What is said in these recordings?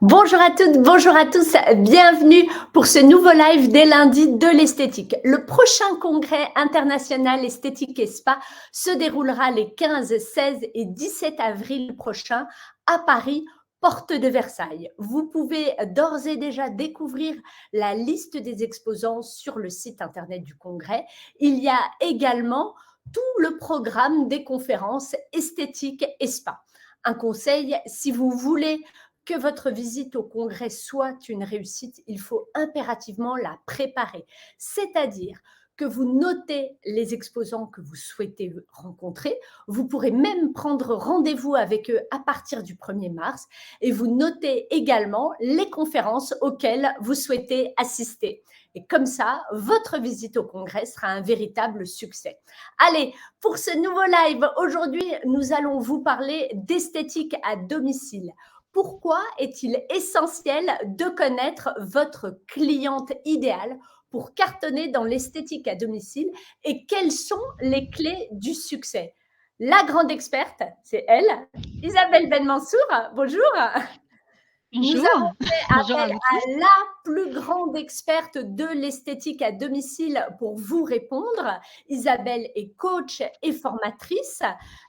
Bonjour à toutes, bonjour à tous, bienvenue pour ce nouveau live des lundis de l'esthétique. Le prochain congrès international esthétique et spa se déroulera les 15, 16 et 17 avril prochains à Paris, porte de Versailles. Vous pouvez d'ores et déjà découvrir la liste des exposants sur le site internet du congrès. Il y a également tout le programme des conférences esthétiques et spa. Un conseil, si vous voulez que votre visite au congrès soit une réussite, il faut impérativement la préparer. C'est-à-dire que vous notez les exposants que vous souhaitez rencontrer. Vous pourrez même prendre rendez-vous avec eux à partir du 1er mars et vous notez également les conférences auxquelles vous souhaitez assister. Et comme ça, votre visite au congrès sera un véritable succès. Allez, pour ce nouveau live, aujourd'hui, nous allons vous parler d'esthétique à domicile. Pourquoi est-il essentiel de connaître votre cliente idéale pour cartonner dans l'esthétique à domicile et quelles sont les clés du succès? La grande experte, c'est elle, Isabelle Ben Mansour. Bonjour. Nous Bonjour, avons fait bonjour à appel vous tous. à la plus grande experte de l'esthétique à domicile pour vous répondre. Isabelle est coach et formatrice.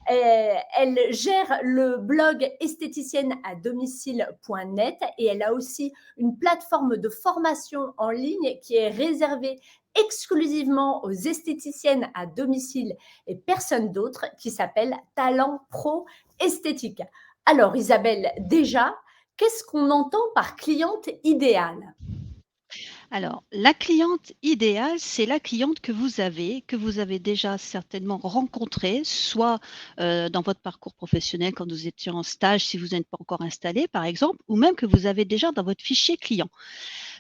Elle gère le blog esthéticienne à domicile.net et elle a aussi une plateforme de formation en ligne qui est réservée exclusivement aux esthéticiennes à domicile et personne d'autre, qui s'appelle Talent Pro Esthétique. Alors Isabelle, déjà, qu'est-ce qu'on entend par cliente idéale? Alors, la cliente idéale, c'est la cliente que vous avez déjà certainement rencontrée, soit, dans votre parcours professionnel quand vous étiez en stage, si vous n'êtes pas encore installé par exemple, ou même que vous avez déjà dans votre fichier client.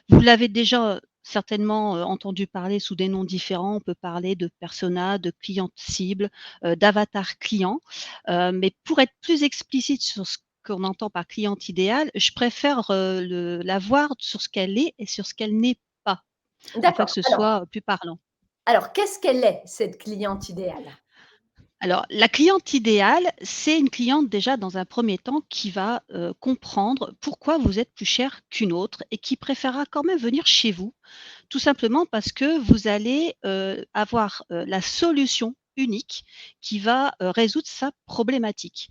Vous l'avez déjà certainement, entendu parler sous des noms différents. On peut parler de persona, de cliente cible, d'avatar client. Mais pour être plus explicite sur ce qu'on entend par cliente idéale, je préfère, la voir sur ce qu'elle est et sur ce qu'elle n'est pas, afin que D'accord. ce Alors soit plus parlant. alors qu'est-ce qu'elle est, cette cliente idéale? Alors, la cliente idéale, c'est une cliente déjà dans un premier temps qui va, comprendre pourquoi vous êtes plus cher qu'une autre et qui préférera quand même venir chez vous. Tout simplement parce que vous allez, avoir, la solution unique qui va, résoudre sa problématique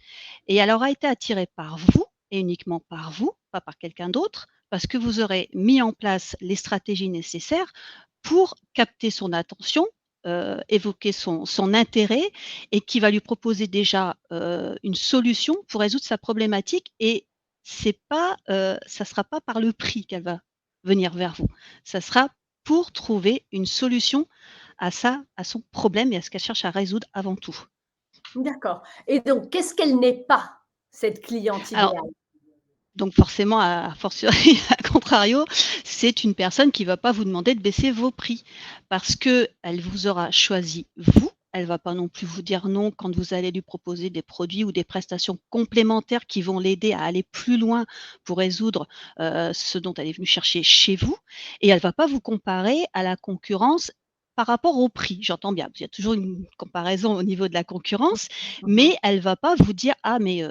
et elle aura été attirée par vous et uniquement par vous, pas par quelqu'un d'autre, parce que vous aurez mis en place les stratégies nécessaires pour capter son attention, évoquer son intérêt et qui va lui proposer déjà, une solution pour résoudre sa problématique et c'est pas, ça sera pas par le prix qu'elle va venir vers vous. Ça sera pour trouver une solution à son problème et à ce qu'elle cherche à résoudre avant tout. D'accord, et donc qu'est-ce qu'elle n'est pas, cette cliente Alors idéale? donc forcément, à fortiori, à contrario, c'est une personne qui va pas vous demander de baisser vos prix parce qu'elle vous aura choisi vous. Elle va pas non plus vous dire non quand vous allez lui proposer des produits ou des prestations complémentaires qui vont l'aider à aller plus loin pour résoudre, ce dont elle est venue chercher chez vous et elle va pas vous comparer à la concurrence par rapport au prix. J'entends bien, il y a toujours une comparaison au niveau de la concurrence, Mmh mh. mais elle va pas vous dire: «Ah mais,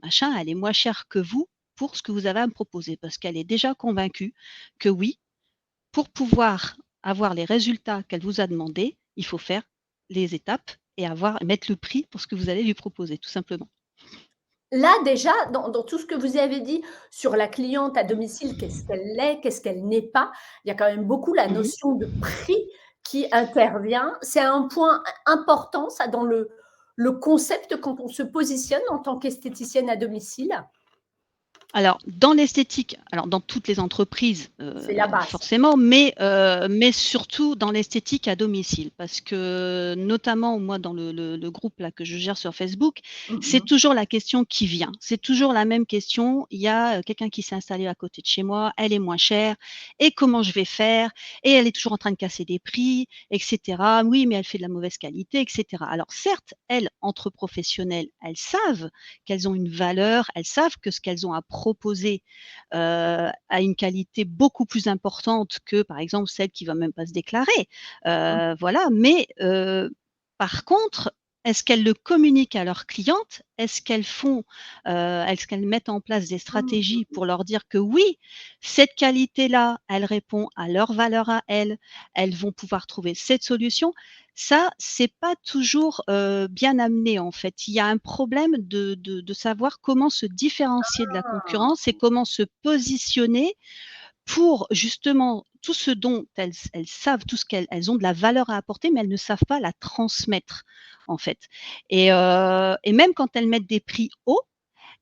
machin, elle est moins chère que vous pour ce que vous avez à me proposer», parce qu'elle est déjà convaincue que oui, pour pouvoir avoir les résultats qu'elle vous a demandés, il faut faire les étapes et mettre le prix pour ce que vous allez lui proposer, tout simplement. Là déjà, dans tout ce que vous avez dit sur la cliente à domicile, qu'est-ce qu'elle est, qu'est-ce qu'elle n'est pas, il y a quand même beaucoup la Mmh mh. notion de prix qui intervient. C'est un point important ça dans le concept quand on se positionne en tant qu'esthéticienne à domicile? Alors, dans l'esthétique, alors dans toutes les entreprises, C'est la base. forcément, mais surtout dans l'esthétique à domicile. Parce que notamment moi dans le groupe là que je gère sur Facebook, Mmh c'est mh. toujours la question qui vient. C'est toujours la même question. Il y a, quelqu'un qui s'est installé à côté de chez moi, elle est moins chère et comment je vais faire? Et elle est toujours en train de casser des prix et cetera. Oui, mais elle fait de la mauvaise qualité et cetera. Alors certes, elles, entre professionnelles, elles savent qu'elles ont une valeur, elles savent que ce qu'elles ont à proposer, a une qualité beaucoup plus importante que, par exemple, celle qui va même pas se déclarer. Mmh. Voilà, mais par contre, Est-ce qu'elles le communiquent à leurs clientes? Est-ce qu'elles mettent en place des Mmh. stratégies pour leur dire que oui, cette qualité-là, elle répond à leurs valeurs à elles, elles vont pouvoir trouver cette solution? Ça, c'est pas toujours, bien amené, en fait. Il y a un problème de savoir comment se différencier de la Ah! concurrence et comment se positionner pour justement tout ce dont elles savent, tout ce qu'elles ont de la valeur à apporter, mais elles ne savent pas la transmettre, en fait. Et même quand elles mettent des prix hauts,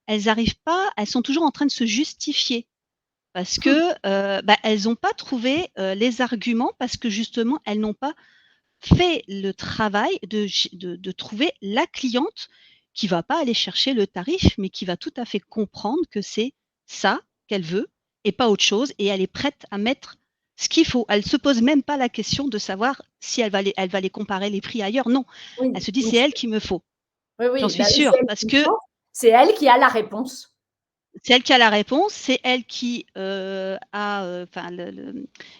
elles sont toujours en train de se justifier parce Mmh. que, elles n'ont pas trouvé, les arguments parce que justement elles n'ont pas fait le travail de trouver la cliente qui va pas aller chercher le tarif, mais qui va tout à fait comprendre que c'est ça qu'elle veut et pas autre chose et elle est prête à mettre ce qu'il faut. Elle se pose même pas la question de savoir si elle va aller comparer les prix ailleurs. Non, Oui, elle se dit: donc «C'est elle qu'il me faut». oui, J'en oui, suis bah, oui, c'est sûre elle parce qu'il que faut. C'est elle qui a la réponse. c'est elle qui a la réponse, c'est elle qui, enfin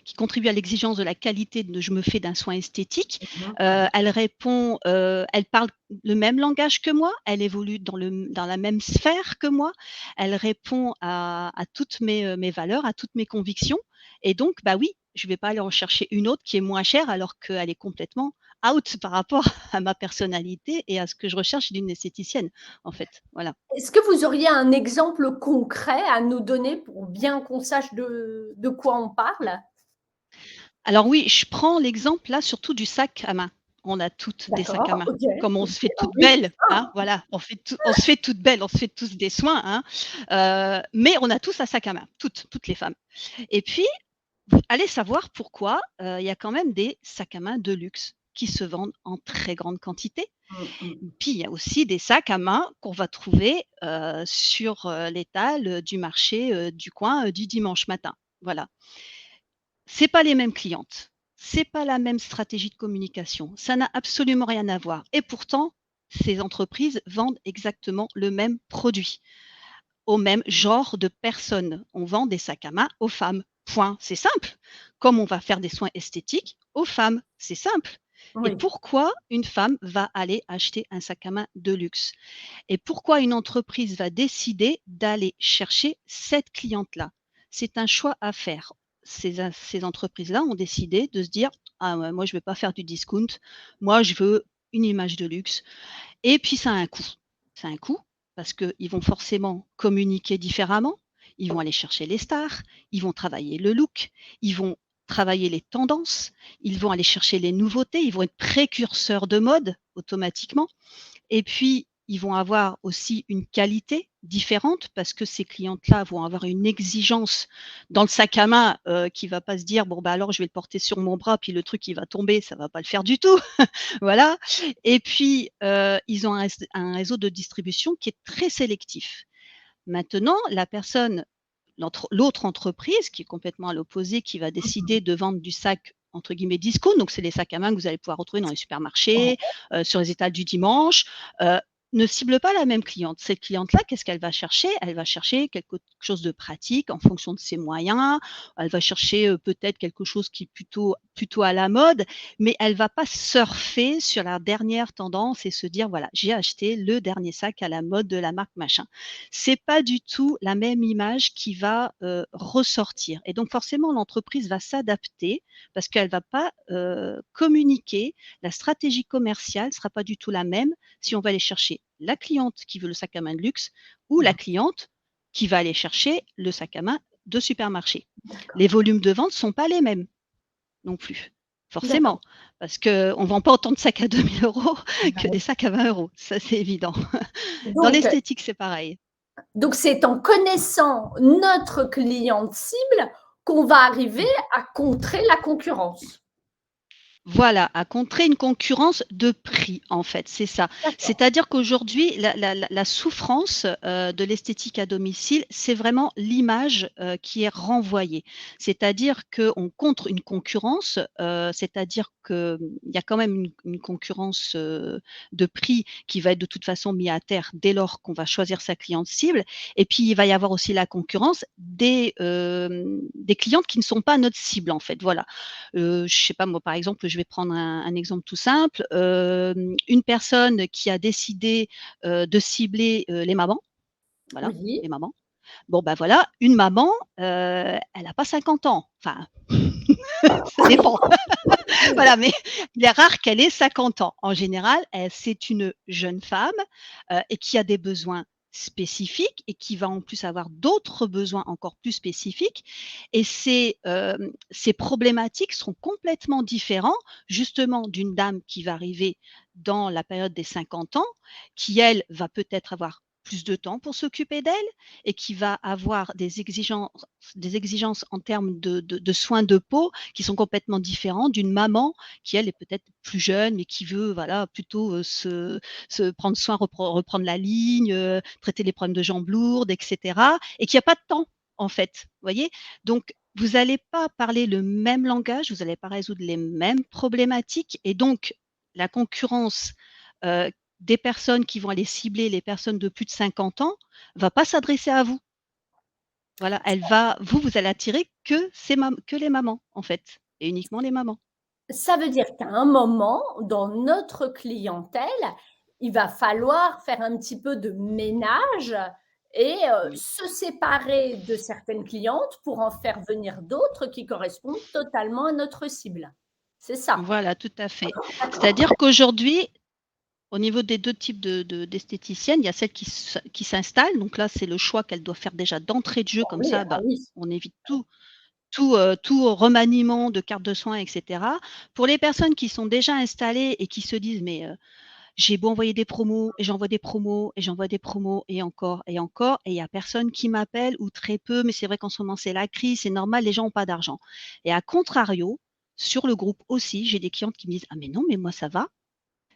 qui contribue à l'exigence de la qualité de je me fais d'un soin esthétique. Mmh mh. Mmh. Elle répond, elle parle le même langage que moi, elle évolue dans la même sphère que moi, elle répond à toutes mes valeurs, à toutes mes convictions et donc bah oui, je vais pas aller en chercher une autre qui est moins chère alors qu'elle est complètement out par rapport à ma personnalité et à ce que je recherche d'une esthéticienne, en fait, voilà. Est-ce que vous auriez un exemple concret à nous donner pour bien qu'on sache de quoi on parle? Alors oui, je prends l'exemple là surtout du sac à main. On a toutes des sacs à D'accord, main. OK, Comme on OK. se fait Ah toutes oui, belles, hein, voilà, on se fait toutes belles, on se fait tous des soins, hein, mais on a tous un sac à main, toutes les femmes et puis, allez savoir pourquoi, il y a quand même des sacs à main de luxe qui se vendent en très grande quantité. mmh mh. Puis il y a aussi des sacs à main qu'on va trouver, sur, l'étal, du marché, du coin, du dimanche matin. Voilà. C'est pas les mêmes clientes, c'est pas la même stratégie de communication, ça n'a absolument rien à voir et pourtant, ces entreprises vendent exactement le même produit, au même genre de personnes. On vend des sacs à main aux femmes, point. C'est simple. Comme on va faire des soins esthétiques aux femmes, c'est simple. Et Oui, pourquoi une femme va aller acheter un sac à main de luxe? Et pourquoi une entreprise va décider d'aller chercher cette cliente-là? C'est un choix à faire. Ces entreprises-là ont décidé de se dire: «Ah ouais, moi je ne veux pas faire du discount, moi je veux une image de luxe» et puis ça a un coût. Ça a un coût parce qu'ils vont forcément communiquer différemment, ils vont aller chercher les stars, ils vont travailler le look, ils vont travailler les tendances, ils vont aller chercher les nouveautés, ils vont être précurseurs de mode automatiquement et puis, ils vont avoir aussi une qualité différente parce que ces clientes-là vont avoir une exigence dans le sac à main, qui va pas se dire: «Bon, bah, alors je vais le porter sur mon bras, puis le truc il va tomber», ça va pas le faire du tout. Voilà et puis, ils ont un réseau de distribution qui est très sélectif. Maintenant, l'autre entreprise qui est complètement à l'opposé, qui va décider de vendre du sac entre guillemets «discount», donc c'est les sacs à main que vous allez pouvoir retrouver dans les supermarchés, sur les étals du dimanche, heu, ne cible pas la même cliente. Cette cliente-là, qu'est-ce qu'elle va chercher? Elle va chercher quelque chose de pratique en fonction de ses moyens. Elle va chercher, peut-être quelque chose qui est plutôt à la mode, mais elle va pas surfer sur la dernière tendance et se dire: «Voilà, j'ai acheté le dernier sac à la mode de la marque machin». C'est pas du tout la même image qui va, ressortir et donc forcément l'entreprise va s'adapter parce qu'elle va pas, communiquer. La stratégie commerciale sera pas du tout la même si on va aller chercher la cliente qui veut le sac à main de luxe ou la mmh, cliente qui va aller chercher le sac à main de supermarché. Les d'accord, volumes de vente sont pas les mêmes non plus, d'accord. forcément, parce qu'on vend pas autant de sacs à 2 000 € Bah que des oui. sacs à 20 €, ça c'est évident. Dans Donc l'esthétique, c'est pareil. donc c'est en connaissant notre cliente cible qu'on va arriver à contrer la concurrence. Voilà, à contrer une concurrence de prix, en fait, c'est ça. D'accord. C'est-à-dire qu'aujourd'hui, la souffrance, de l'esthétique à domicile, c'est vraiment l'image, qui est renvoyée. C'est-à-dire qu'on contre une concurrence, c'est-à-dire qu'il y a quand même une concurrence, de prix qui va être de toute façon mis à terre dès lors qu'on va choisir sa cliente cible et puis il va y avoir aussi la concurrence des clientes qui ne sont pas notre cible, en fait, voilà. Je sais pas moi, par exemple, je je vais prendre un exemple tout simple, une personne qui a décidé, de cibler, les mamans, voilà, Oui. les mamans. Bon, bah, voilà, une maman, elle a pas 50 ans, enfin, ça dépend. Voilà, mais il est rare qu'elle ait 50 ans. En général, c'est une jeune femme, et qui a des besoins spécifiques et qui va en plus avoir d'autres besoins encore plus spécifiques et ces problématiques seront complètement différents, justement, d'une dame qui va arriver dans la période des 50 ans, qui elle, va peut-être avoir plus de temps pour s'occuper d'elle et qui va avoir des exigences en termes de soins de peau qui sont complètement différents d'une maman qui elle est peut-être plus jeune, mais qui veut voilà plutôt se prendre soin, reprendre la ligne, traiter les problèmes de jambes lourdes, etc. Et qui a pas de temps en fait, vous voyez. Donc vous n'allez pas parler le même langage, vous n'allez pas résoudre les mêmes problématiques, et donc la concurrence des personnes qui vont aller cibler les personnes de plus de 50 ans va pas s'adresser à vous. Voilà, vous allez attirer que les mamans en fait, et uniquement les mamans. Ça veut dire qu'à un moment, dans notre clientèle, il va falloir faire un petit peu de ménage et Oui. se séparer de certaines clientes pour en faire venir d'autres qui correspondent totalement à notre cible. C'est ça? Voilà, tout à fait. D'accord. C'est-à-dire qu'aujourd'hui, au niveau des 2 types d'esthéticiennes, il y a celle qui s'installe, donc là, c'est le choix qu'elle doit faire déjà d'entrée de jeu, comme Oui, ça, ah bah, oui. on évite tout remaniement de carte de soins et cetera. Pour les personnes qui sont déjà installées et qui se disent: «Mais, j'ai beau envoyer des promos et j'envoie des promos et j'envoie des promos et encore et il y a personne qui m'appelle ou très peu, mais c'est vrai qu'en ce moment, c'est la crise, c'est normal, les gens ont pas d'argent». Et à contrario, sur le groupe aussi, j'ai des clientes qui me disent: «Ah mais non, mais moi ça va».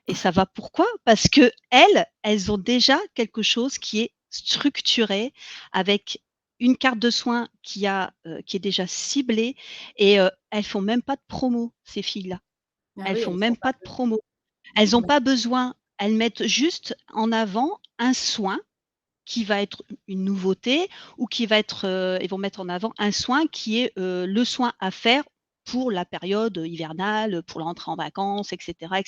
Et ça va pourquoi? Parce qu'elles ont déjà quelque chose qui est structuré avec une carte de soins qui est déjà ciblée, et elles font même pas de promo, ces filles-là. Ah Elles oui, font elles sont même pas pas de promo. Elles ont pas besoin, elles mettent juste en avant un soin qui va être une nouveauté, ou qui va être, ils vont mettre en avant un soin qui est, le soin à faire pour la période, hivernale, pour la rentrée en vacances, et cetera.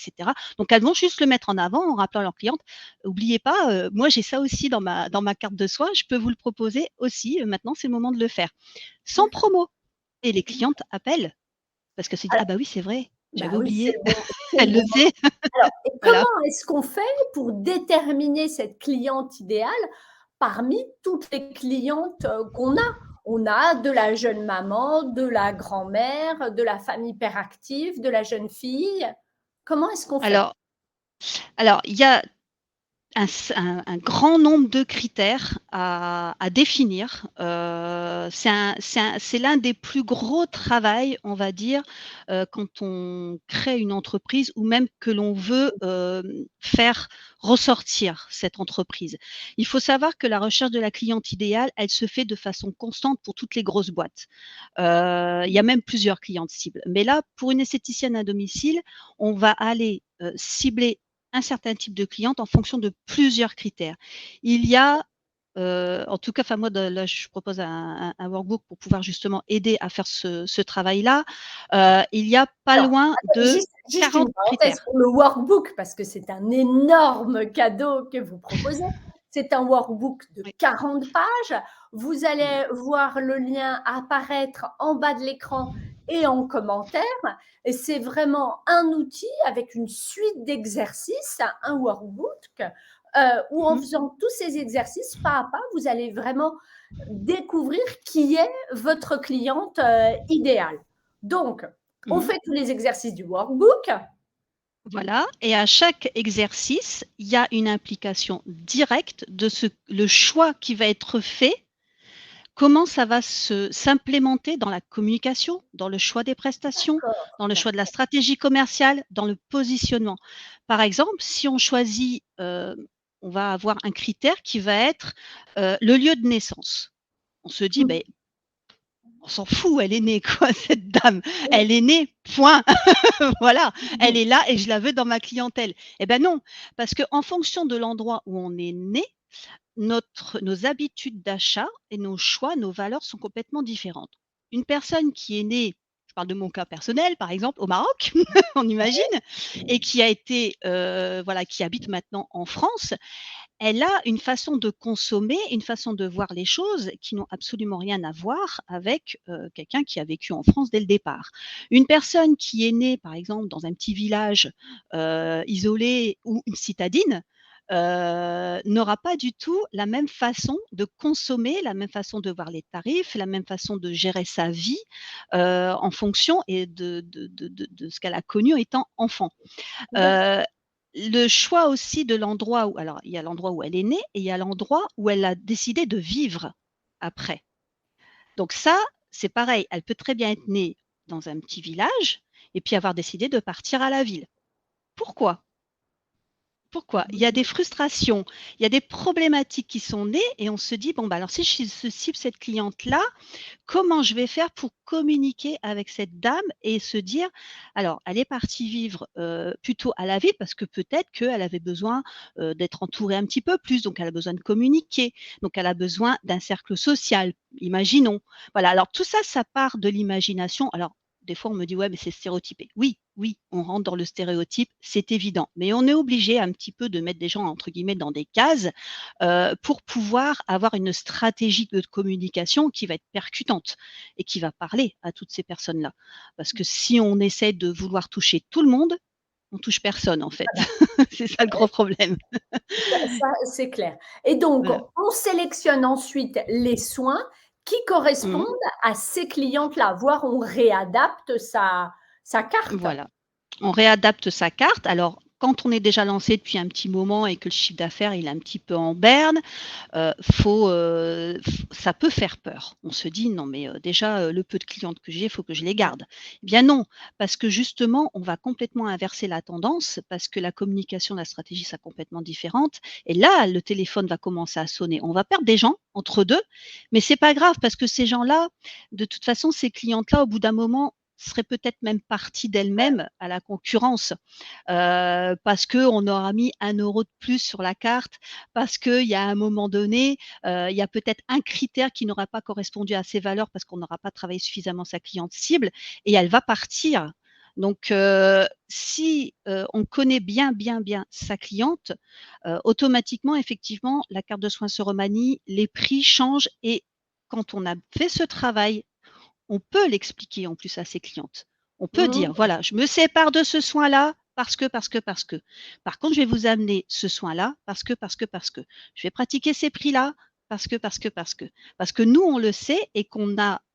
Donc elles vont juste le mettre en avant en rappelant leurs clientes: «Oubliez pas, moi j'ai ça aussi dans ma carte de soins, je peux vous le proposer aussi, maintenant c'est le moment de le faire». Sans d'accord. promo, et les clientes appellent parce qu'elles se disent: Alors «Ah bah oui, c'est vrai, bah j'avais oui, oublié». c'est le Elles le bon faisaient. alors et Voilà. comment est-ce qu'on fait pour déterminer cette cliente idéale parmi toutes les clientes, qu'on a? On a de la jeune maman, de la grand-mère, de la femme hyperactive, de la jeune fille. Comment est-ce qu'on fait? Alors il y a un grand nombre de critères à définir, c'est l'un des plus gros travails, on va dire, quand on crée une entreprise ou même que l'on veut, faire ressortir cette entreprise. Il faut savoir que la recherche de la cliente idéale, elle se fait de façon constante pour toutes les grosses boîtes. Il y a même plusieurs clientes cibles. Mais là, pour une esthéticienne à domicile, on va aller, cibler un certain type de cliente en fonction de plusieurs critères. Il y a, en tout cas, enfin moi, là, je propose un workbook pour pouvoir justement aider à faire ce travail-là. Il y a pas Alors, loin attends, de juste 40 une parenthèse critères. pour le workbook, parce que c'est un énorme cadeau que vous proposez. C'est un workbook de Oui. 40 pages. Vous Oui. allez voir le lien apparaître en bas de l'écran et en commentaire. Et c'est vraiment un outil avec une suite d'exercices, un workbook, où en Mmh. faisant tous ces exercices pas à pas, vous allez vraiment découvrir qui est votre cliente idéale. Donc, on Mmh. fait tous les exercices du workbook. Voilà, et à chaque exercice, il y a une implication directe de le choix qui va être fait. Comment ça va s'implémenter dans la communication, dans le choix des prestations, dans le choix de la D'accord. stratégie commerciale, dans le positionnement? Par exemple, si on choisit, on va avoir un critère qui va être, le lieu de naissance. On se dit: Mmh. «Beh, on s'en fout, elle est née quoi cette dame, Oui. elle est née, point». Voilà, elle Mmh. est là et je la veux dans ma clientèle. Eh ben non, parce qu'en fonction de l'endroit où on est né, nos habitudes d'achat et nos choix, nos valeurs sont complètement différentes. Une personne qui est née, je parle de mon cas personnel, par exemple, au Maroc, on imagine, et qui a été, voilà, qui habite maintenant en France, elle a une façon de consommer, une façon de voir les choses qui n'ont absolument rien à voir avec, quelqu'un qui a vécu en France dès le départ. Une personne qui est née, par exemple, dans un petit village, isolé ou une citadine, n'aura pas du tout la même façon de consommer, la même façon de voir les tarifs, la même façon de gérer sa vie, en fonction et de ce qu'elle a connu étant enfant. D'accord. Le choix aussi de l'endroit où alors il y a l'endroit où elle est née et il y a l'endroit où elle a décidé de vivre après. Donc ça, c'est pareil, elle peut très bien être née dans un petit village et puis avoir décidé de partir à la ville. Pourquoi? Pourquoi? Il y a des frustrations, il y a des problématiques qui sont nées et on se dit: «Bon, bah, alors si je cible cette cliente-là, comment je vais faire pour communiquer avec cette dame?» et se dire: «Alors, elle est partie vivre, plutôt à la ville parce que peut-être qu'elle avait besoin, d'être entourée un petit peu plus, donc elle a besoin de communiquer, donc elle a besoin d'un cercle social», imaginons. Voilà, alors tout ça, ça part de l'imagination. Alors, des fois, on me dit: «Ouais, mais c'est stéréotypé». Oui, oui, on rentre dans le stéréotype, c'est évident, mais on est obligé un petit peu de mettre des gens, entre guillemets, «dans des cases», pour pouvoir avoir une stratégie de communication qui va être percutante et qui va parler à toutes ces personnes-là. Parce que si on essaie de vouloir toucher tout le monde, on touche personne en fait. C'est ça le gros problème. Ça, c'est clair. Et donc, Voilà. on sélectionne ensuite les soins qui Mmh. correspondent à ces clientes-là, voire on réadapte sa carte. Voilà. On réadapte sa carte. Alors, quand on est déjà lancé depuis un petit moment et que le chiffre d'affaires, il est un petit peu en berne, faut, f ça peut faire peur. On se dit: «Non mais, déjà, le peu de clientes que j'ai, il faut que je les garde». Eh bien non, parce que justement, on va complètement inverser la tendance, parce que la communication, la stratégie sera complètement différente et là, le téléphone va commencer à sonner. On va perdre des gens entre 2, mais c'est pas grave parce que ces gens-là, de toute façon, ces clientes-là, au bout d'un moment, seraient peut-être même parties d'elles-mêmes à la concurrence, parce qu'on aura mis 1 € de plus sur la carte, parce qu'il y a un moment donné, il y a peut-être un critère qui n'aura pas correspondu à ses valeurs parce qu'on n'aura pas travaillé suffisamment sa cliente cible et elle va partir. Donc, si, on connaît bien, bien, bien sa cliente, automatiquement, effectivement, la carte de soins se remanie, les prix changent et quand on a fait ce travail, on peut l'expliquer en plus à ses clientes. On peut dire: Mmh. «Voilà, je me sépare de ce soin-là parce que, parce que, parce que. Par contre, je vais vous amener ce soin-là parce que, parce que, parce que. Je vais pratiquer ces prix-là parce que, parce que, parce que». Parce que nous, on le sait et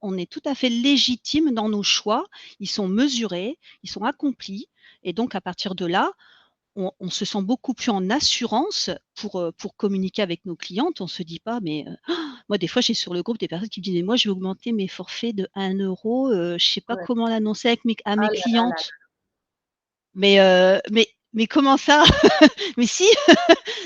on est tout à fait légitime dans nos choix. Ils sont mesurés, ils sont accomplis et donc à partir de là, on se sent beaucoup plus en assurance pour communiquer avec nos clientes. On se dit pas: «Mais, moi, des fois, j'ai sur le groupe des personnes qui me disent: «Mais moi, je vais augmenter mes forfaits de 1 €, je sais pas Ouais. comment l'annoncer avec mes à Ah mes là là là clientes». Mais comment ça? Mais si,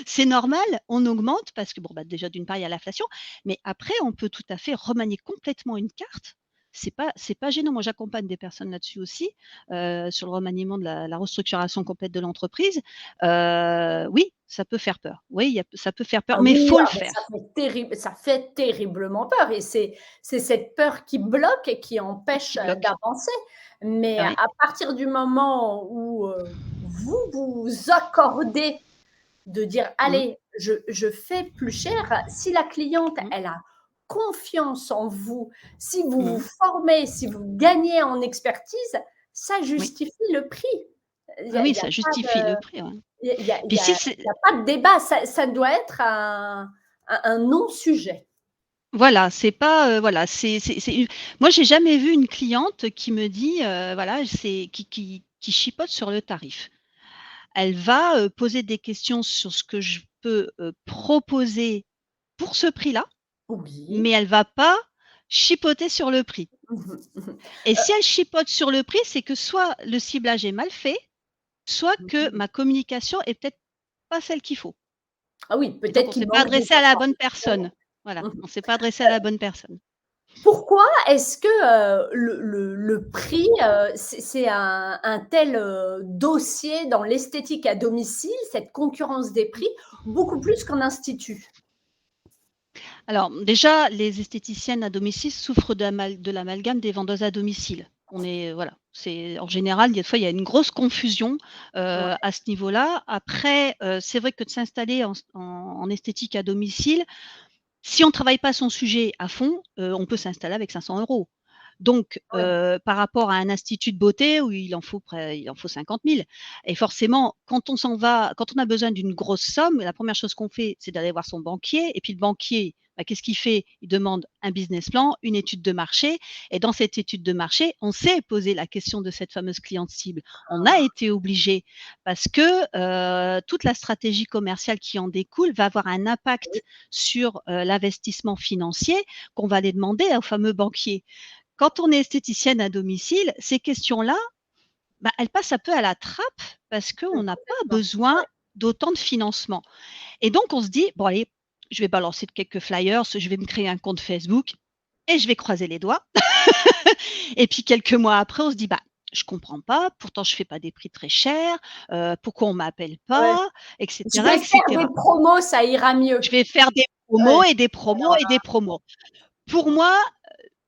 c'est normal, on augmente parce que bon, bah, déjà d'une part, il y a l'inflation, mais après on peut tout à fait remanier complètement une carte. C'est pas gênant. Moi, j'accompagne des personnes là-dessus aussi, sur le remaniement de la restructuration complète de l'entreprise. Oui, ça peut faire peur. Oui, il y a ça peut faire peur, Ah mais il oui, faut le ah bah, faire. ça fait terriblement peur et c'est cette peur qui bloque et qui empêche, Qui bloque. d'avancer. Mais Ah oui. à partir du moment où, vous vous accordez de dire: Mmh. «Allez, je fais plus cher», si la cliente, Mmh. elle a confiance en vous, si vous vous Mmh. formez, si vous gagnez en expertise, ça Oui. justifie le prix. Ah oui, Il y a ça pas justifie le de prix, ouais. il y a il Puis y si a c'est il y a pas de débat, ça doit être un non-sujet. Voilà, c'est pas, voilà, c'est u moi, j'ai jamais vu une cliente qui me dit, voilà, c'est qui chipote sur le tarif. Elle va, poser des questions sur ce que je peux, proposer pour ce prix-là, mais Oui. elle va pas chipoter sur le prix Mmh mh. Mmh. et si elle chipote sur le prix, c'est que soit le ciblage est mal fait, soit que Mmh. ma communication est peut-être pas celle qu'il faut Ah oui, et donc peut-être on qu'il s'est pas manque adressé à la bonne d'informations. personne. Voilà, Mmh. on s'est pas adressé à la bonne personne. Pourquoi est-ce que, le prix, c'est un tel, dossier dans l'esthétique à domicile, cette concurrence des prix, beaucoup plus qu'en institut? Alors déjà, les esthéticiennes à domicile souffrent de l'amalgame des vendeuses à domicile. on est voilà, c'est en général, des fois, il y a une grosse confusion, Ouais, à ce niveau-là. Après, c'est vrai que de s'installer en esthétique à domicile, si on ne travaille pas son sujet à fond, on peut s'installer avec 500 €. Donc, ouais. par rapport à un institut de beauté où il en faut 50 000 et forcément, quand on a besoin d'une grosse somme, la première chose qu'on fait, c'est d'aller voir son banquier et puis le banquier, bah, qu'est-ce qu'il fait? Il demande un business plan, une étude de marché et dans cette étude de marché, on s'est posé la question de cette fameuse cliente cible. On a été obligé parce que, toute la stratégie commerciale qui en découle va avoir un impact sur, l'investissement financier qu'on va aller demander au fameux banquier. Quand on est esthéticienne à domicile, ces questions-là, bah, elles passent un peu à la trappe parce qu'on n'a pas Complètement. besoin Ouais. d'autant de financement et donc on se dit: «Bon allez, je vais balancer quelques flyers, je vais me créer un compte Facebook et je vais croiser les doigts» et puis quelques mois après, on se dit: «Bah, je comprends pas, pourtant je fais pas des prix très chers, pourquoi on m'appelle Ouais. pas?» et Je cetera vais et faire des cetera. promos, ça ira Je mieux. vais faire des Ouais. promos et des promos Alors et là, des promos. Pour moi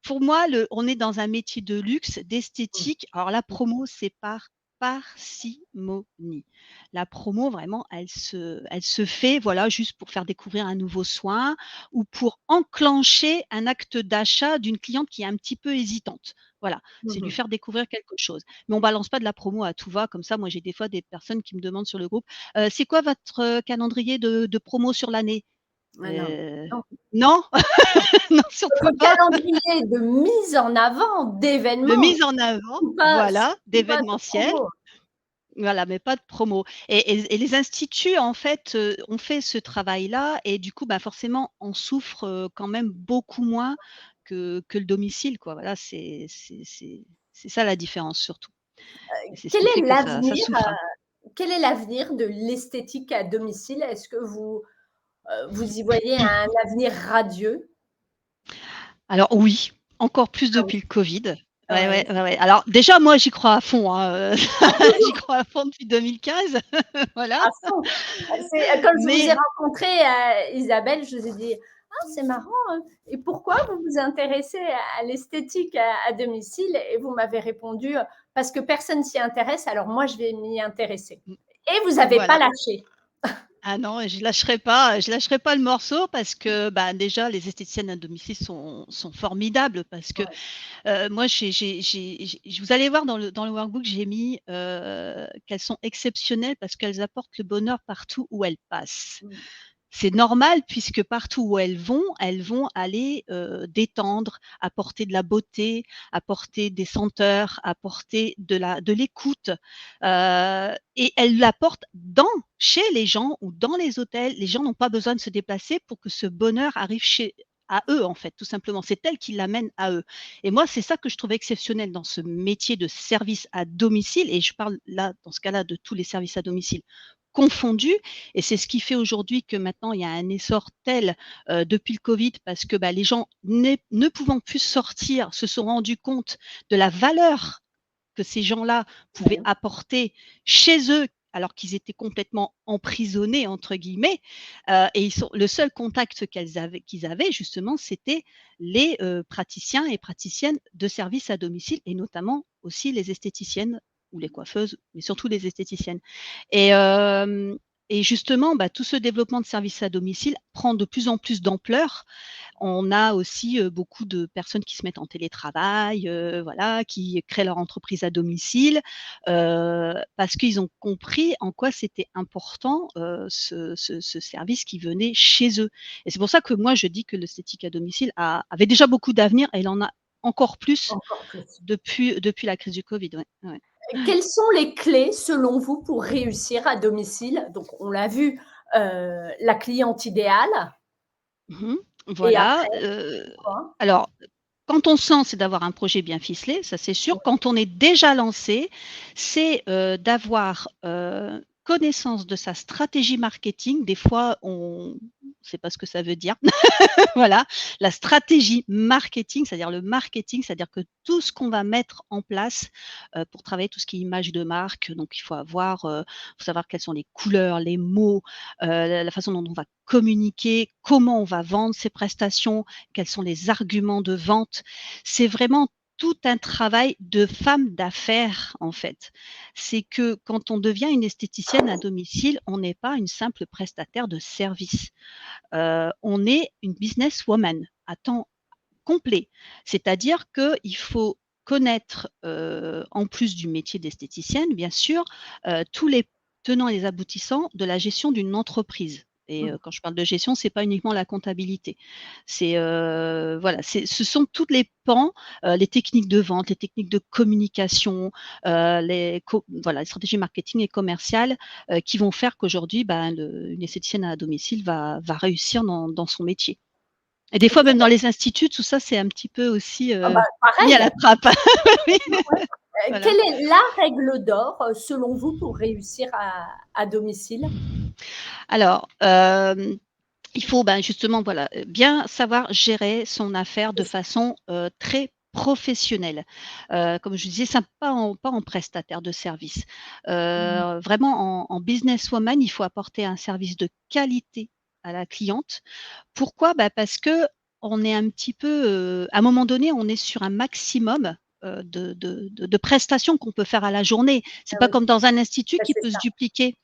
pour moi, on est dans un métier de luxe, mmh, d'esthétique. Alors la mmh, promo, c'est par parcimonie. La promo, vraiment, elle se fait, voilà, juste pour faire découvrir un nouveau soin ou pour enclencher un acte d'achat d'une cliente qui est un petit peu hésitante. Voilà, c'est lui mmh. faire découvrir quelque chose. Mais on balance pas de la promo à tout va comme ça. Moi, j'ai des fois des personnes qui me demandent sur le groupe: «C'est quoi votre, calendrier de promo sur l'année?» Ah non, non, non, non. non, surtout Votre pas. calendrier de mise en avant De d'événements, mise en avant, pas voilà, surtout pas de d'événementiel, promo. voilà, mais pas de promo et les instituts, en fait, ont fait ce travail-là et du coup, bah, forcément, on souffre, quand même beaucoup moins que le domicile, quoi. Voilà, c'est ça la différence surtout et c'est ce Quel qui fait est que ça l'avenir, souffre, hein. quel est l'avenir de l'esthétique à domicile? Est-ce que vous y voyez un avenir radieux? Alors oui, encore plus Ah oui, depuis le Covid. Ouais, ouais. ouais, ouais, ouais. Alors déjà, moi, j'y crois à fond, hein, Ah j'y toujours crois à fond depuis 2015, voilà, à fond. C'est quand je vous ai mais rencontré, Isabelle, je vous ai dit: «Ah c'est marrant, et pourquoi vous vous intéressez à l'esthétique à domicile?» et vous m'avez répondu: «Parce que personne s'y intéresse, alors moi je vais m'y intéresser» mmh, et vous avez pas voilà. lâché. Ah non et je lâcherai pas le morceau parce que, bah, déjà les esthéticiennes à domicile sont formidables parce que, Ouais. moi vous allez voir dans le workbook, j'ai mis, qu'elles sont exceptionnelles parce qu'elles apportent le bonheur partout où elles passent. Mmh. C'est normal puisque partout où elles vont aller, détendre, apporter de la beauté, apporter des senteurs, apporter de l'écoute, et elles l'apportent chez les gens ou dans les hôtels. Les gens n'ont pas besoin de se déplacer pour que ce bonheur arrive à eux, en fait, tout simplement. C'est elles qui l'amènent à eux et moi, c'est ça que je trouve exceptionnel dans ce métier de service à domicile et je parle là, dans ce cas-là, de tous les services à domicile confondus et c'est ce qui fait aujourd'hui que maintenant il y a un essor tel, depuis le Covid parce que, bah, les gens ne pouvant plus sortir, se sont rendus compte de la valeur que ces gens-là pouvaient Ouais. apporter chez eux, alors qu'ils étaient complètement «emprisonnés» entre guillemets, et le seul contact qu'ils avaient justement, c'était les, praticiens et praticiennes de services à domicile et notamment aussi les esthéticiennes ou les coiffeuses, mais surtout les esthéticiennes. Et et justement, bah, tout ce développement de services à domicile prend de plus en plus d'ampleur. On a aussi, beaucoup de personnes qui se mettent en télétravail, voilà, qui créent leur entreprise à domicile, parce qu'ils ont compris en quoi c'était important, ce service qui venait chez eux. Et c'est pour ça que moi je dis que l'esthétique à domicile avait déjà beaucoup d'avenir et elle en a encore plus Encore plus. depuis la crise du Covid, ouais, ouais. Quelles sont les clés, selon vous, pour réussir à domicile? Donc on l'a vu, la cliente idéale Mmh. et Voilà, après quoi? alors quand on sent, c'est d'avoir un projet bien ficelé, ça c'est sûr. Quand on est déjà lancé, c'est, d'avoir, connaissance de sa stratégie marketing. Des fois, on ne sait pas ce que ça veut dire. Voilà, la stratégie marketing, c'est-à-dire le marketing, c'est-à-dire que tout ce qu'on va mettre en place, pour travailler tout ce qui est image de marque, donc il faut savoir quelles sont les couleurs, les mots, la façon dont on va communiquer, comment on va vendre ses prestations, quels sont les arguments de vente. C'est vraiment tout un travail de femme d'affaires, en fait. C'est que quand on devient une esthéticienne à domicile, on n'est pas une simple prestataire de service. On est une businesswoman à temps complet. C'est-à-dire qu'il faut connaître, en plus du métier d'esthéticienne, bien sûr, tous les tenants et les aboutissants de la gestion d'une entreprise. Et Mmh. quand je parle de gestion, c'est pas uniquement la comptabilité. C'est, voilà, ce sont toutes les pans, les techniques de vente, les techniques de communication, voilà, les stratégies marketing et commerciales, qui vont faire qu'aujourd'hui, ben, une esthéticienne à domicile va réussir dans son métier. Et des fois, même dans les instituts, tout ça, c'est un petit peu aussi, Ah bah, mis à pareil. la trappe. Oui, voilà. Quelle est la règle d'or, selon vous, pour réussir à domicile? Alors, il faut, ben, justement, voilà, bien savoir gérer son affaire de façon, très professionnelle. Comme je disais, ça pas en prestataire de service. Mmh. Vraiment en businesswoman, il faut apporter un service de qualité à la cliente. Pourquoi? Bah, parce qu'on est un petit peu, à un moment donné, on est sur un maximum, de prestations qu'on peut faire à la journée. C'est Ah pas oui, comme dans un institut bah, qui c'est peut se ça. dupliquer.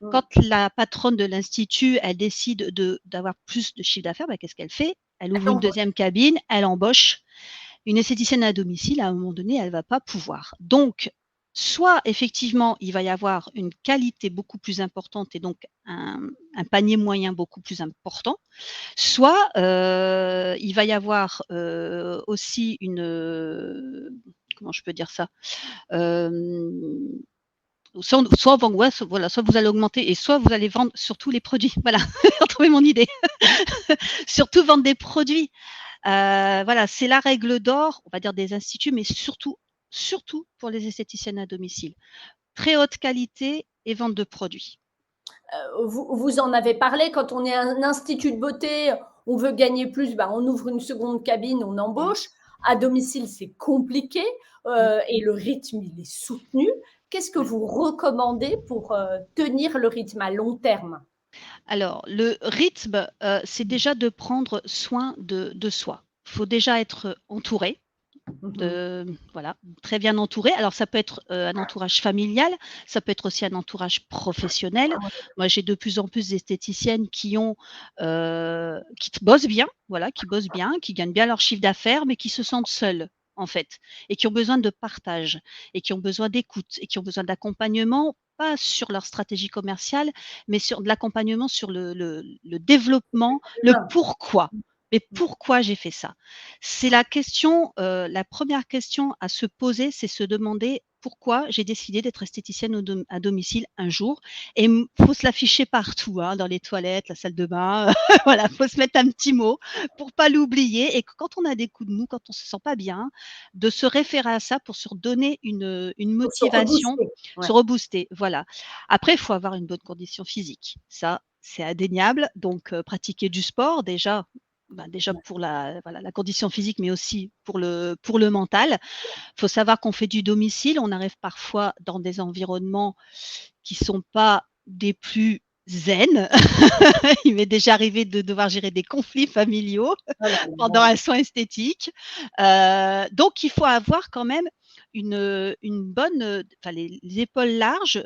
Mmh. Quand la patronne de l'institut, elle décide d'avoir plus de chiffre d'affaires, bah, qu'est-ce qu'elle fait? Elle ouvre une Embauche. deuxième cabine, elle embauche. Une esthéticienne à domicile, à un moment donné, elle va pas pouvoir. Donc, soit effectivement, il va y avoir une qualité beaucoup plus importante et donc un panier moyen beaucoup plus important, soit, il va y avoir, aussi une, comment je peux dire ça? Hem, soit vend ouais, voilà, soit vous allez augmenter et soit vous allez vendre surtout les produits. Voilà, retrouvez mon idée. Surtout vendre des produits. Voilà, c'est la règle d'or, on va dire des instituts, mais surtout pour les esthéticiennes à domicile. Très haute qualité et vente de produits. Vous en avez parlé, quand on est un institut de beauté, on veut gagner plus, bah, on ouvre une seconde cabine, on Mmh, embauche. À domicile, c'est compliqué, mmh, et le rythme, il est soutenu. Qu'est-ce que ouais. vous recommandez pour, tenir le rythme à long terme? Alors, le rythme, c'est déjà de prendre soin de soi. Il faut déjà être entouré Mmh mh. de voilà, très bien entouré. Alors ça peut être, un entourage familial, ça peut être aussi un entourage professionnel. Ah ouais. Moi, j'ai de plus en plus d'esthéticiennes qui bossent bien, voilà, qui bossent bien, qui gagnent bien leur chiffre d'affaires, mais qui se sentent seules, en fait, et qui ont besoin de partage et qui ont besoin d'écoute et qui ont besoin d'accompagnement, pas sur leur stratégie commerciale, mais sur de l'accompagnement sur le développement, le Humain. pourquoi. Mais pourquoi j'ai fait ça? C'est la question, la première question à se poser, c'est se demander: «Pourquoi j'ai décidé d'être esthéticienne au à domicile un jour?» et faut se l'afficher partout, hein, dans les toilettes, la salle de bain, voilà, faut se mettre un petit mot pour pas l'oublier et que quand on a des coups de mou, quand on se sent pas bien, de se référer à ça pour se redonner une Faut se motivation, rebooster. se Ouais. rebooster, voilà. Après, il faut avoir une bonne condition physique. Ça, c'est indéniable, donc pratiquer du sport déjà, bah, déjà Ouais. pour la voilà, la condition physique, mais aussi pour le mental. Il faut savoir qu'on fait du domicile, on arrive parfois dans des environnements qui sont pas des plus zen. Il m'est déjà arrivé de devoir gérer des conflits familiaux Oh là pendant là. un soin esthétique. Donc il faut avoir quand même une bonne, enfin les épaules larges,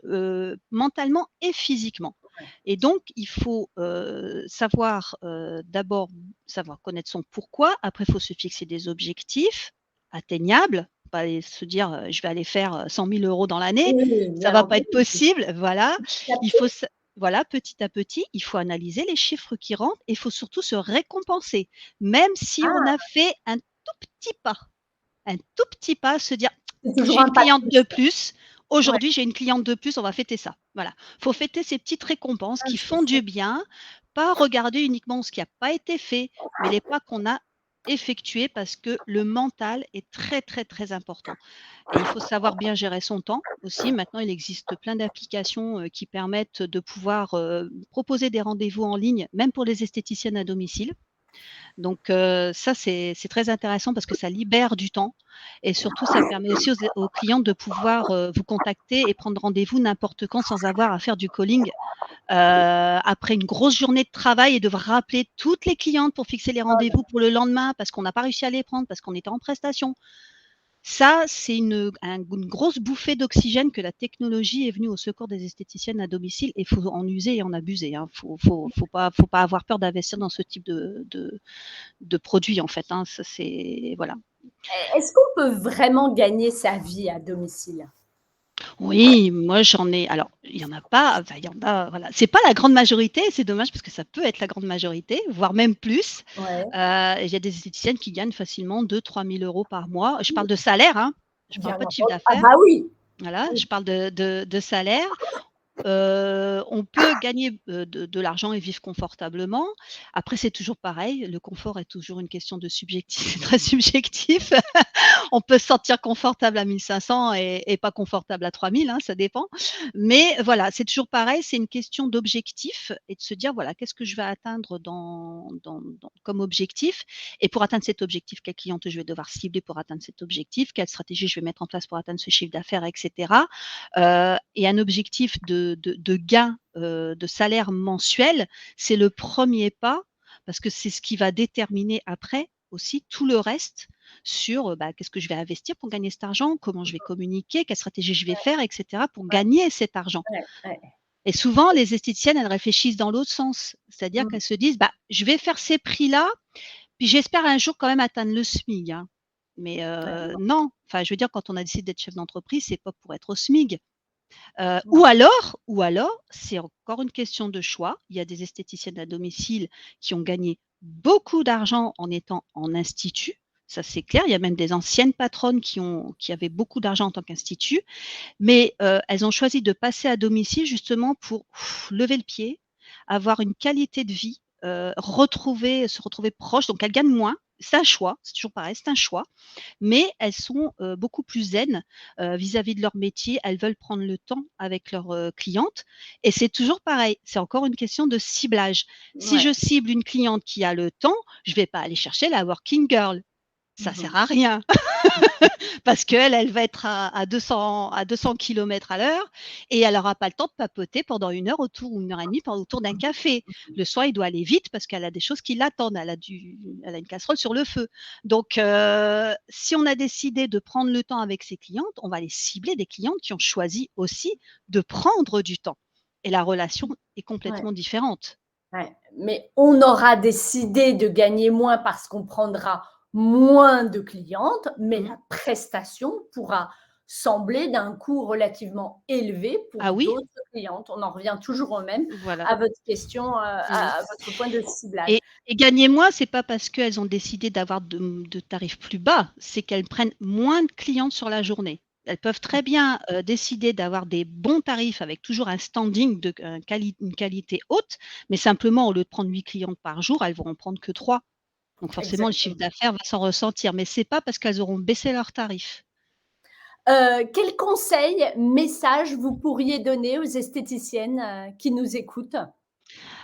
mentalement et physiquement. Et donc il faut, savoir, d'abord savoir connaître son pourquoi. Après il faut se fixer des objectifs atteignables, pas aller se dire, «Je vais aller faire, 100 000 € dans l'année». Oui, oui, Ça bien va pas être entendu. possible, voilà. Petit à Il petit. faut s Voilà, petit à petit, il faut analyser les chiffres qui rentrent et il faut surtout se récompenser. Même si on Ah, a fait un tout petit pas, se dire: c'est toujours «J'ai un une pas de cliente plus. de plus, Ouais. aujourd'hui j'ai une cliente de plus, on va fêter ça». Voilà. Faut fêter ces petites récompenses Ah, qui c'est font du chouette. bien, pas regarder uniquement ce qui a pas été fait, mais les pas qu'on a effectués parce que le mental est très, très, très important. Et il faut savoir bien gérer son temps aussi. Maintenant, il existe plein d'applications, qui permettent de pouvoir, proposer des rendez-vous en ligne, même pour les esthéticiennes à domicile. Donc ça, c'est très intéressant parce que ça libère du temps et surtout ça permet aussi aux clients de pouvoir, vous contacter et prendre rendez-vous n'importe quand sans avoir à faire du calling, après une grosse journée de travail et devoir rappeler toutes les clientes pour fixer les Oh là rendez-vous pour le lendemain parce qu'on n'a pas réussi à les prendre, parce qu'on était en prestation. Ça, c'est une grosse bouffée d'oxygène que la technologie est venue au secours des esthéticiennes à domicile et il faut en user et en abuser. Hein. Faut pas avoir peur d'investir dans ce type de produit en fait. Hein. Ça, c'est voilà. Est-ce qu'on peut vraiment gagner sa vie à domicile? Oui, moi j'en ai. Alors, il y en a pas. Enfin, il y en a. Voilà, c'est pas la grande majorité. C'est dommage parce que ça peut être la grande majorité, voire même plus. Ouais, Il y a des esthéticiennes qui gagnent facilement 2 000 à 3 000 € par mois. Je parle de salaire, hein. Je parle bien pas de chiffre entendu. Ah d'affaires. bah oui! Voilà, Oui, je parle de salaire. On peut gagner, de l'argent et vivre confortablement. Après, c'est toujours pareil, le confort est toujours une question de subjectif, c'est très subjectif. On peut se sentir confortable à 1 500 et pas confortable à 3 000, hein, ça dépend. Mais voilà, c'est toujours pareil, c'est une question d'objectif et de se dire: «Voilà, qu'est-ce que je vais atteindre comme objectif? Et pour atteindre cet objectif, quelle cliente je vais devoir cibler pour atteindre cet objectif? Quelle stratégie je vais mettre en place pour atteindre ce chiffre d'affaires?» et cetera. Et un objectif de gain, de salaire mensuel, c'est le premier pas parce que c'est ce qui va déterminer après aussi tout le reste sur, bah, qu'est-ce que je vais investir pour gagner cet argent? Comment je vais communiquer? Quelle stratégie je vais faire et cetera pour ouais, gagner cet argent? ouais, ouais. Et souvent les esthéticiennes, elles réfléchissent dans l'autre sens. C'est-à-dire Mmh, qu'elles se disent: «Bah, je vais faire ces prix-là, puis j'espère un jour quand même atteindre le SMIC, hein». Mais ouais, non, non, enfin je veux dire quand on a décidé d'être chef d'entreprise, c'est pas pour être au SMIC. non. Ou alors, c'est encore une question de choix. Il y a des esthéticiennes à domicile qui ont gagné beaucoup d'argent en étant en institut. Ça, c'est clair. Il y a même des anciennes patronnes qui avaient beaucoup d'argent en tant qu'institut, mais elles ont choisi de passer à domicile justement pour lever le pied, avoir une qualité de vie, se retrouver proche. Donc elles gagnent moins. C'est un choix, c'est toujours pareil, c'est un choix, mais elles sont, beaucoup plus zen, vis-à-vis de leur métier. Elles veulent prendre le temps avec leurs, clientes et c'est toujours pareil, c'est encore une question de ciblage. Si je Ouais. cible une cliente qui a le temps, je vais pas aller chercher la working girl, ça Mmh sert mh. à rien. Parce qu'elle, elle va être à 200 kilomètres à l'heure et elle aura pas le temps de papoter pendant 1 heure autour ou 1 heure et demie autour d'un café. Le soir, il doit aller vite parce qu'elle a des choses qui l'attendent. Elle a une casserole sur le feu. Donc, si on a décidé de prendre le temps avec ses clientes, on va aller cibler des clientes qui ont choisi aussi de prendre du temps et la relation est Ouais, complètement différente. ouais. Mais on aura décidé de gagner moins parce qu'on prendra moins de clientes, mais Mmh. la prestation pourra sembler d'un coût relativement élevé pour Ah oui? d'autres clientes. On en revient toujours au même, Voilà. à votre question, Mmh. à votre point de ciblage. Et gagner moins, c'est pas parce qu'elles ont décidé d'avoir de tarifs plus bas, c'est qu'elles prennent moins de clientes sur la journée. Elles peuvent très bien, décider d'avoir des bons tarifs avec toujours un standing une qualité haute, mais simplement au lieu de prendre 8 clientes par jour, elles vont en prendre que 3. Donc forcément le chiffre Exactement. d'affaires va s'en ressentir, mais c'est pas parce qu'elles auront baissé leurs tarifs. Quels conseils, messages vous pourriez donner aux esthéticiennes, qui nous écoutent?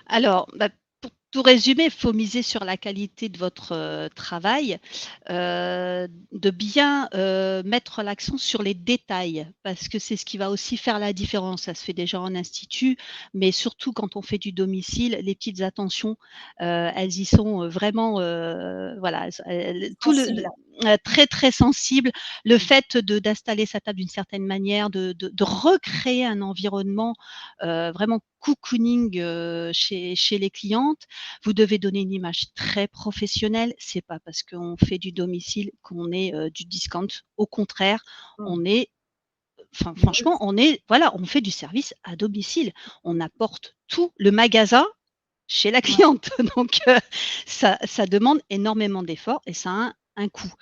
Alors, bah, pour tout résumer, il faut miser sur la qualité de votre, travail, de bien, mettre l'accent sur les détails parce que c'est ce qui va aussi faire la différence. Ça se fait déjà en institut, mais surtout quand on fait du domicile, les petites attentions, elles y sont, vraiment, voilà, tout Sensibles. très, très sensibles. Le Mmh. fait d'installer sa table d'une certaine manière, de recréer un environnement vraiment cocooning, chez les clientes. Vous devez donner une image très professionnelle. C'est pas parce qu'on fait du domicile qu'on est, du discount. Au contraire, Mmh. on est enfin Oui, franchement, on est voilà, on fait du service à domicile. On apporte tout le magasin chez la ouais, cliente. Donc ça demande énormément d'efforts et ça a un coût.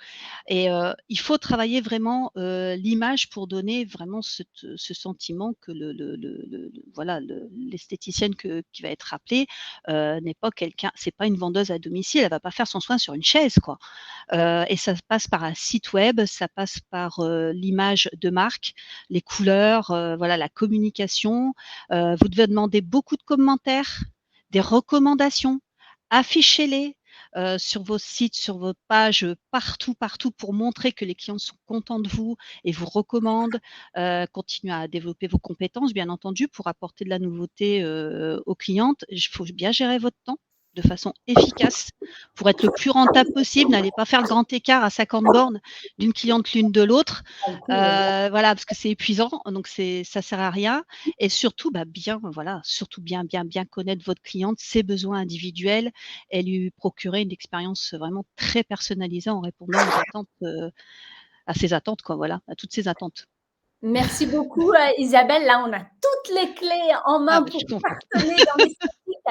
Et il faut travailler vraiment, l'image pour donner vraiment ce sentiment que voilà, l'esthéticienne qui va être appelée, n'est pas quelqu'un c'est pas une vendeuse à domicile, elle va pas faire son soin sur une chaise, quoi. Et ça passe par un site web, ça passe par, l'image de marque, les couleurs, voilà, la communication. Vous devez demander beaucoup de commentaires, des recommandations, affichez-les sur vos sites, sur vos pages, partout, partout pour montrer que les clients sont contents de vous et vous recommandent. Continuez à développer vos compétences, bien entendu, pour apporter de la nouveauté, aux clientes. Il faut bien gérer votre temps. de façon efficace pour être le plus rentable possible. N'allez pas faire le grand écart à 50 bornes d'une cliente l'une de l'autre. Voilà, parce que c'est épuisant, donc ça sert à rien. Et surtout, surtout bien connaître votre cliente, ses besoins individuels et lui procurer une expérience vraiment très personnalisée en répondant aux attentes, à ses attentes, quoi, voilà, à toutes ses attentes. Merci beaucoup, Isabelle. Là, on a toutes les clés en main Je pour suis contente. cartonner dans l'esthétique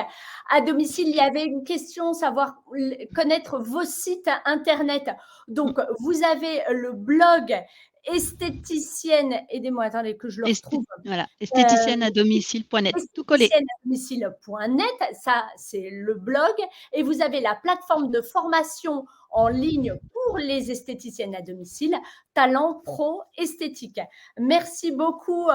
à domicile. Il y avait une question, savoir connaître vos sites internet. Donc, vous avez le blog esthéticienne, aidez-moi, attendez que je le retrouve. Voilà, esthéticienne à domicile.net, tout collé. Esthéticienne-à-domicile.net, ça c'est le blog, et vous avez la plateforme de formation en ligne pour les esthéticiennes à domicile, Talent Pro Esthétique. Merci beaucoup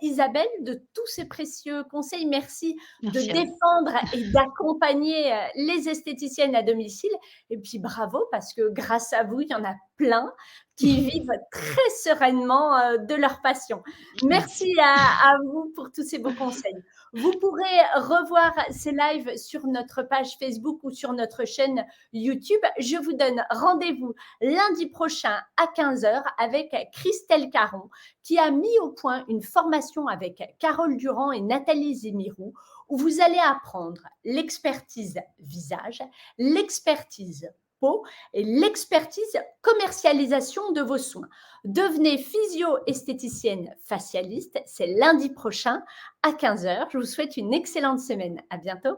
Isabelle de tous ces précieux conseils. Merci de défendre et d'accompagner les esthéticiennes à domicile. Et puis bravo parce que grâce à vous, il y en a plein qui vivent très sereinement de leur passion. Merci à vous pour tous ces beaux conseils. Vous pourrez revoir ces lives sur notre page Facebook ou sur notre chaîne YouTube. Je vous donne rendez-vous lundi prochain à 15h avec Christelle Caron qui a mis au point une formation avec Carole Durand et Nathalie Zemirou où vous allez apprendre l'expertise visage, l'expertise peau et l'expertise commercialisation de vos soins. Devenez physio-esthéticienne facialiste, c'est lundi prochain à 15h. Je vous souhaite une excellente semaine. À bientôt.